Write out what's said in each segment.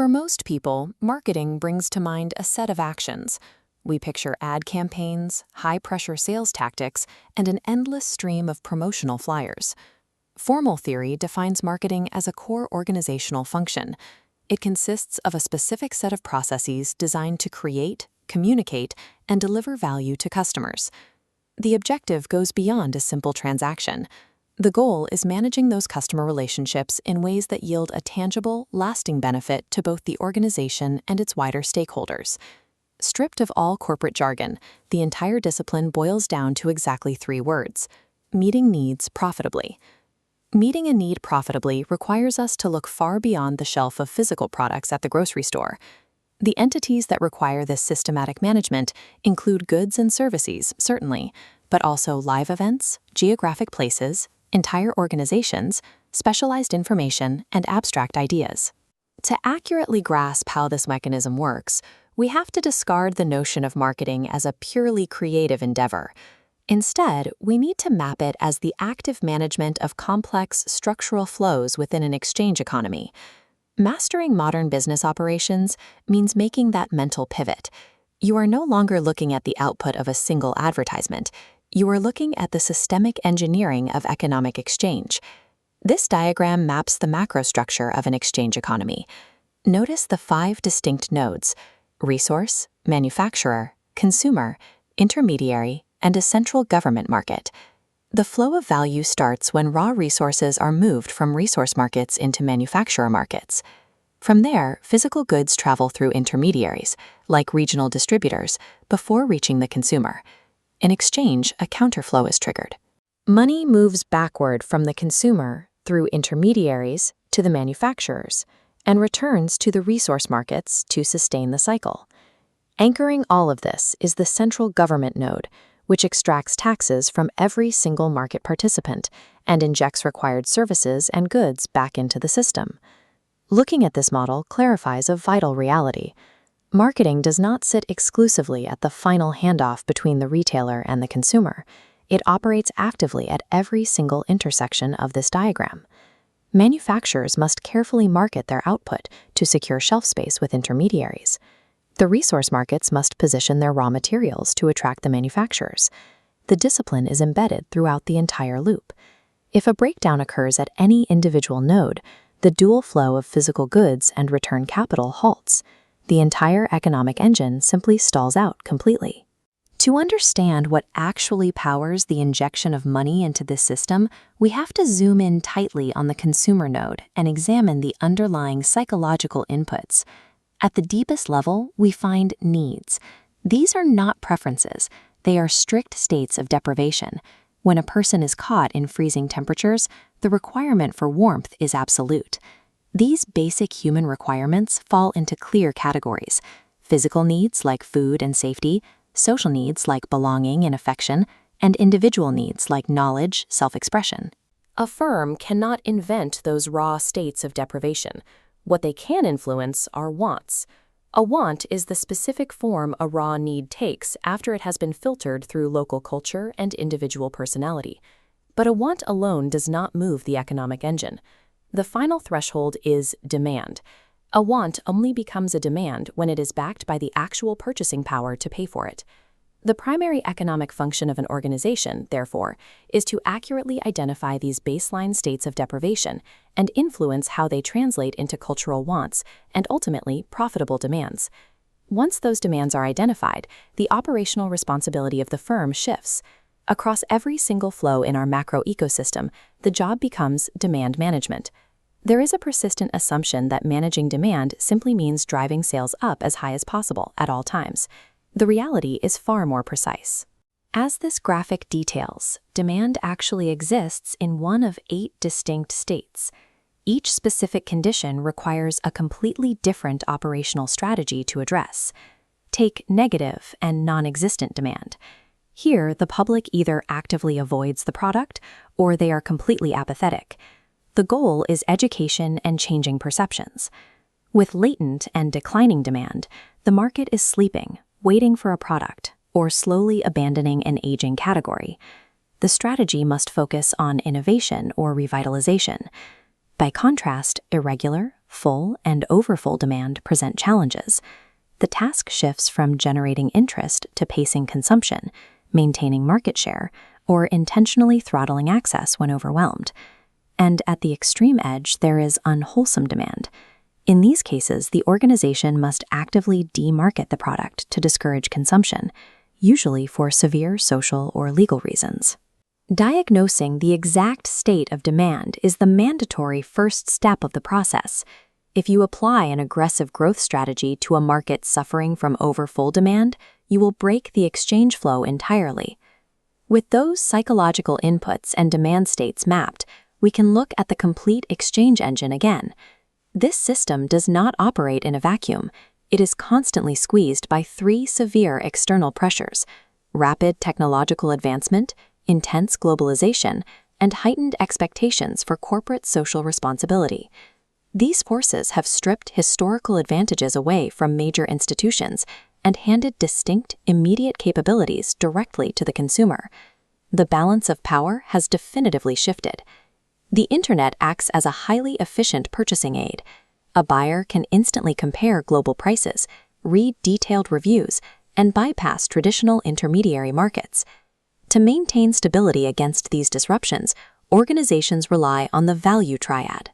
For most people, marketing brings to mind a set of actions. We picture ad campaigns, high-pressure sales tactics, and an endless stream of promotional flyers. Formal theory defines marketing as a core organizational function. It consists of a specific set of processes designed to create, communicate, and deliver value to customers. The objective goes beyond a simple transaction. The goal is managing those customer relationships in ways that yield a tangible, lasting benefit to both the organization and its wider stakeholders. Stripped of all corporate jargon, the entire discipline boils down to exactly 3 words: meeting needs profitably. Meeting a need profitably requires us to look far beyond the shelf of physical products at the grocery store. The entities that require this systematic management include goods and services, certainly, but also live events, geographic places, entire organizations, specialized information, and abstract ideas. To accurately grasp how this mechanism works, we have to discard the notion of marketing as a purely creative endeavor. Instead, we need to map it as the active management of complex structural flows within an exchange economy. Mastering modern business operations means making that mental pivot. You are no longer looking at the output of a single advertisement. You are looking at the systemic engineering of economic exchange. This diagram maps the macrostructure of an exchange economy. Notice the 5 distinct nodes: resource, manufacturer, consumer, intermediary, and a central government market. The flow of value starts when raw resources are moved from resource markets into manufacturer markets. From there, physical goods travel through intermediaries, like regional distributors, before reaching the consumer. In exchange, a counterflow is triggered. Money moves backward from the consumer through intermediaries to the manufacturers and returns to the resource markets to sustain the cycle. Anchoring all of this is the central government node, which extracts taxes from every single market participant and injects required services and goods back into the system. Looking at this model clarifies a vital reality. Marketing does not sit exclusively at the final handoff between the retailer and the consumer. It operates actively at every single intersection of this diagram. Manufacturers must carefully market their output to secure shelf space with intermediaries. The resource markets must position their raw materials to attract the manufacturers. The discipline is embedded throughout the entire loop. If a breakdown occurs at any individual node, the dual flow of physical goods and return capital halts. The entire economic engine simply stalls out completely. To understand what actually powers the injection of money into this system, we have to zoom in tightly on the consumer node and examine the underlying psychological inputs. At the deepest level, we find needs. These are not preferences. They are strict states of deprivation. When a person is caught in freezing temperatures, the requirement for warmth is absolute. These basic human requirements fall into clear categories: physical needs like food and safety, social needs like belonging and affection, and individual needs like knowledge, self-expression. A firm cannot invent those raw states of deprivation. What they can influence are wants. A want is the specific form a raw need takes after it has been filtered through local culture and individual personality. But a want alone does not move the economic engine. The final threshold is demand. A want only becomes a demand when it is backed by the actual purchasing power to pay for it. The primary economic function of an organization, therefore, is to accurately identify these baseline states of deprivation and influence how they translate into cultural wants and ultimately profitable demands. Once those demands are identified, the operational responsibility of the firm shifts. Across every single flow in our macro ecosystem, the job becomes demand management. There is a persistent assumption that managing demand simply means driving sales up as high as possible at all times. The reality is far more precise. As this graphic details, demand actually exists in one of 8 distinct states. Each specific condition requires a completely different operational strategy to address. Take negative and non-existent demand. Here, the public either actively avoids the product or they are completely apathetic. The goal is education and changing perceptions. With latent and declining demand, the market is sleeping, waiting for a product, or slowly abandoning an aging category. The strategy must focus on innovation or revitalization. By contrast, irregular, full and overfull demand present challenges. The task shifts from generating interest to pacing consumption, maintaining market share, or intentionally throttling access when overwhelmed. And at the extreme edge, there is unwholesome demand. In these cases, the organization must actively demarket the product to discourage consumption, usually for severe social or legal reasons. Diagnosing the exact state of demand is the mandatory first step of the process. If you apply an aggressive growth strategy to a market suffering from overfull demand, you will break the exchange flow entirely. With those psychological inputs and demand states mapped, we can look at the complete exchange engine again. This system does not operate in a vacuum. It is constantly squeezed by three severe external pressures: rapid technological advancement, intense globalization, and heightened expectations for corporate social responsibility. These forces have stripped historical advantages away from major institutions and handed distinct, immediate capabilities directly to the consumer. The balance of power has definitively shifted. The internet acts as a highly efficient purchasing aid. A buyer can instantly compare global prices, read detailed reviews, and bypass traditional intermediary markets. To maintain stability against these disruptions, organizations rely on the value triad.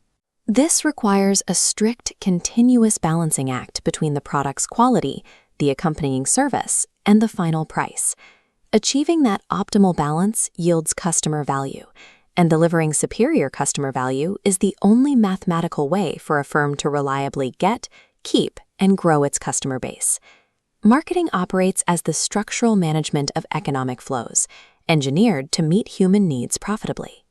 This requires a strict, continuous balancing act between the product's quality, the accompanying service, and the final price. Achieving that optimal balance yields customer value, and delivering superior customer value is the only mathematical way for a firm to reliably get, keep, and grow its customer base. Marketing operates as the structural management of economic flows, engineered to meet human needs profitably.